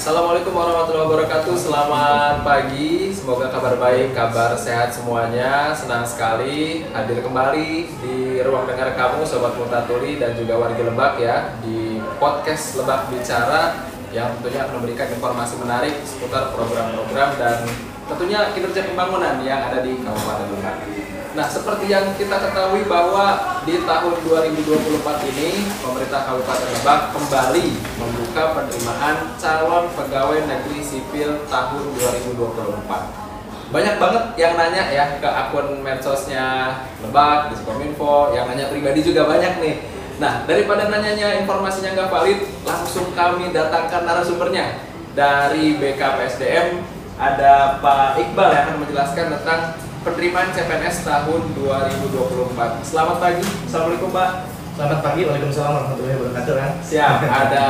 Assalamualaikum warahmatullahi wabarakatuh. Selamat pagi, semoga kabar baik, kabar sehat semuanya. Senang sekali hadir kembali di ruang dengar kamu Sobat Multatuli dan juga warga Lebak ya, di podcast Lebak Bicara yang tentunya akan memberikan informasi menarik seputar program-program dan tentunya kinerja pembangunan yang ada di Kabupaten Lebak. Nah, seperti yang kita ketahui bahwa di tahun 2024 ini pemerintah Kabupaten Lebak kembali membuka penerimaan calon pegawai negeri sipil tahun 2024. Banyak banget yang nanya ya ke akun medsosnya Lebak, Diskominfo, yang nanya pribadi juga banyak nih. Nah, daripada nanyanya informasinya nggak valid, langsung kami datangkan narasumbernya. Dari BKPSDM ada Pak Iqbal yang akan menjelaskan tentang penerimaan CPNS tahun 2024. Selamat pagi, Assalamualaikum Pak. Selamat pagi, Waalaikumsalam warahmatullahi wabarakatuh. Siap, ada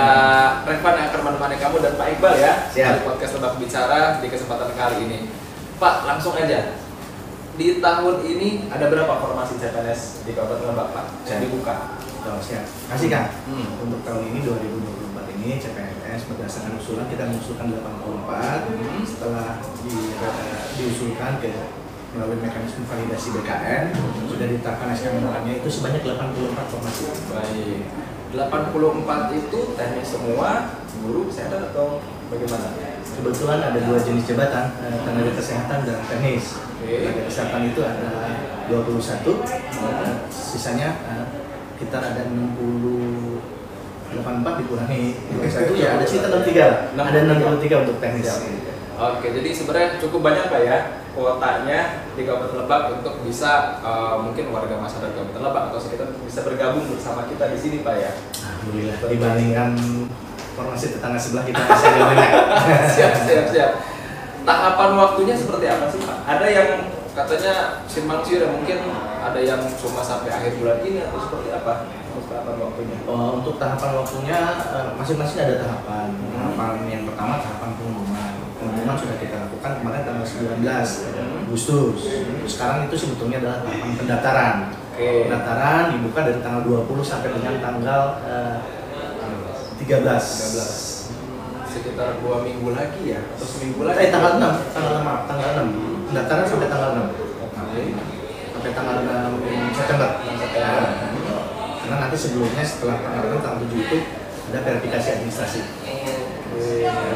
Revan yang akan menemani kamu dan Pak Iqbal ya. Siap. Di podcast Lebak Bicara di kesempatan kali ini. Pak, langsung aja. Di tahun ini ada berapa formasi CPNS di Kabupaten Lebak, Pak? Yang dibuka. Oh, siap. Kasih Kang. Untuk tahun ini 2024 ini CPNS berdasarkan usulan kita mengusulkan 84. Setelah diusulkan ke melalui mekanisme validasi BKN sudah ditetapkan SK menolaknya itu sebanyak 84 formasi. Baik. 84 itu teknis semua, guru, kesehatan atau bagaimana? Kebetulan ada dua jenis jabatan, tenaga kesehatan dan teknis. Tenaga kesehatan itu ada 21, sisanya kita ada 84 dikurangi. Itu ya ada sekitar 63. Ada 63 untuk teknis. Oke, jadi sebenarnya cukup banyak Pak ya kuotanya di Kabupaten Lebak untuk bisa mungkin warga masyarakat Kabupaten Lebak atau sekitar bisa bergabung bersama kita di sini Pak ya. Alhamdulillah. Dibandingkan formasi tetangga sebelah kita masih lebih banyak. Siap. Tahapan waktunya seperti apa sih Pak? Ada yang katanya simpang siur ya, mungkin ada yang cuma sampai akhir bulan ini atau seperti apa? Untuk tahapan waktunya? Untuk tahapan waktunya masing-masing ada tahapan. Tahapan yang pertama tahapan pengumuman. Pengumuman sudah kita lakukan kemarin tanggal 19 Agustus. Sekarang itu sebetulnya adalah tahapan pendaftaran. Pendaftaran dibuka dari tanggal 20 sampai dengan tanggal 13. Sekitar 2 minggu lagi ya? Atau seminggu lagi? Tanggal 6. Pendaftaran sampai tanggal 6. Sampai tanggal 6 September. Karena nanti sebelumnya setelah pendaftaran tanggal 7 itu ada verifikasi administrasi.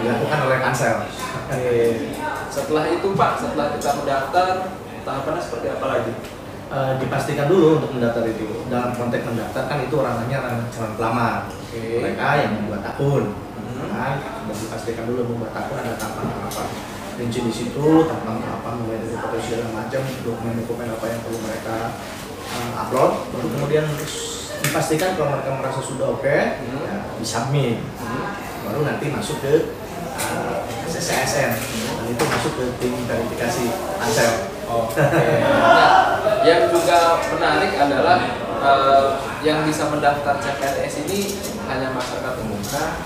Dilakukan oleh Pansel. Setelah itu Pak, setelah kita mendaftar, tahapannya seperti apa lagi? Dipastikan dulu untuk mendaftar itu. Dalam konteks mendaftar kan itu ranahnya calon pelamar. Mereka yang membuat akun. Dan dipastikan dulu membuat akun ada tahapan-tahapan. Rinci di situ, tahapan-tahapan mulai dari foto segala macam, dokumen-dokumen apa yang perlu mereka upload. Baru kemudian dipastikan kalau mereka merasa sudah oke, ya, disubmit. Baru nanti masuk ke CCSN dan itu masuk ke tim verifikasi Pansel. Nah, yang juga menarik adalah yang bisa mendaftar CPNS ini hanya masyarakat umum kah?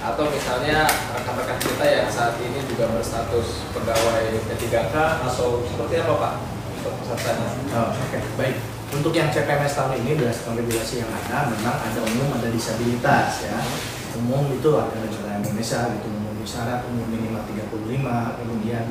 Atau misalnya rekan-rekan kita yang saat ini juga berstatus pegawai P3K atau seperti apa Pak untuk pesertanya? Baik. Untuk yang CPNS tahun ini berdasarkan regulasi yang ada, memang ada umum, ada disabilitas ya. Umum itu ada negara Indonesia, itu memenuhi syarat umur minimal 35, kemudian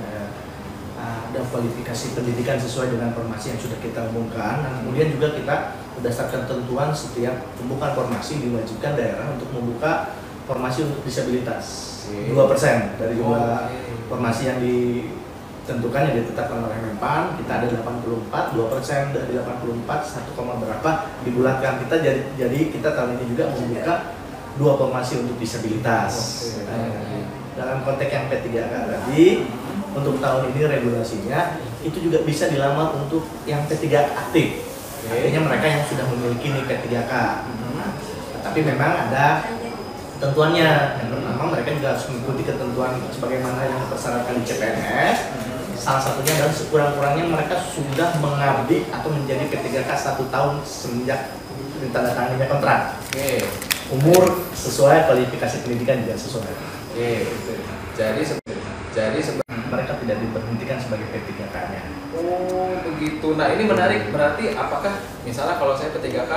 ada kualifikasi pendidikan sesuai dengan formasi yang sudah kita umumkan, dan kemudian juga kita berdasarkan ketentuan setiap pembukaan formasi diwajibkan daerah untuk membuka formasi untuk disabilitas 2% dari jumlah formasi yang ditentukan yang ditetapkan oleh Menpan. Kita ada 84, 2% dari 84 1, berapa dibulatkan kita, jadi kita tahun ini juga membuka 2 formasi untuk disabilitas. Dalam konteks yang P3K tadi, untuk tahun ini regulasinya itu juga bisa dilamar untuk yang P3K aktif. Artinya mereka yang sudah memiliki nih P3K. Tapi memang ada ketentuannya. Yang pertama mereka juga harus mengikuti ketentuan sebagaimana yang dipersyaratkan di CPNS. Salah satunya adalah sekurang-kurangnya mereka sudah mengabdi atau menjadi P3K 1 tahun semenjak ditandatanganinya kontrak. Umur sesuai, kualifikasi pendidikan juga sesuai. Jadi mereka tidak diberhentikan sebagai P3K-nya. Oh begitu. Nah ini menarik. Berarti apakah misalnya kalau saya P3K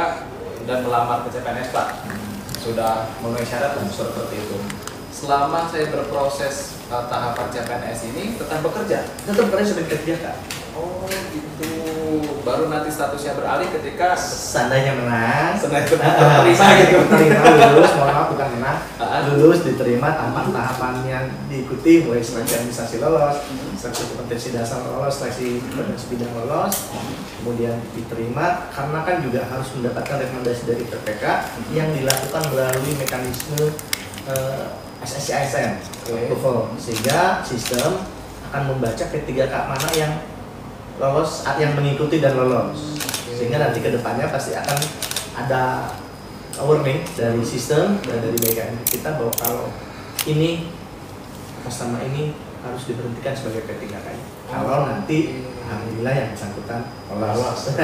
dan melamar ke CPNS Pak, sudah memenuhi syarat seperti itu, selama saya berproses tahapan CPNS ini tetap bekerja? Tetap kalian sudah P3K. Oh gitu. Baru nanti statusnya beralih ketika Seandainya menang, terima gitu. Terima lulus, mohon maaf bukan menang, lulus diterima tanpa tahapan yang diikuti, mulai seleksi administrasi lolos, seleksi kompetensi dasar lolos, seleksi kompetensi bidang lolos, kemudian diterima karena kan juga harus mendapatkan rekomendasi dari PPK yang dilakukan melalui mekanisme SSCISM approval, sehingga sistem akan membaca P3K mana yang lolos, yang mengikuti dan lolos, sehingga nanti kedepannya pasti akan ada warning dari sistem dan dari BKN kita bahwa kalau ini atas nama ini harus diberhentikan sebagai P3K kalau nanti alhamdulillah yang bersangkutan lolos.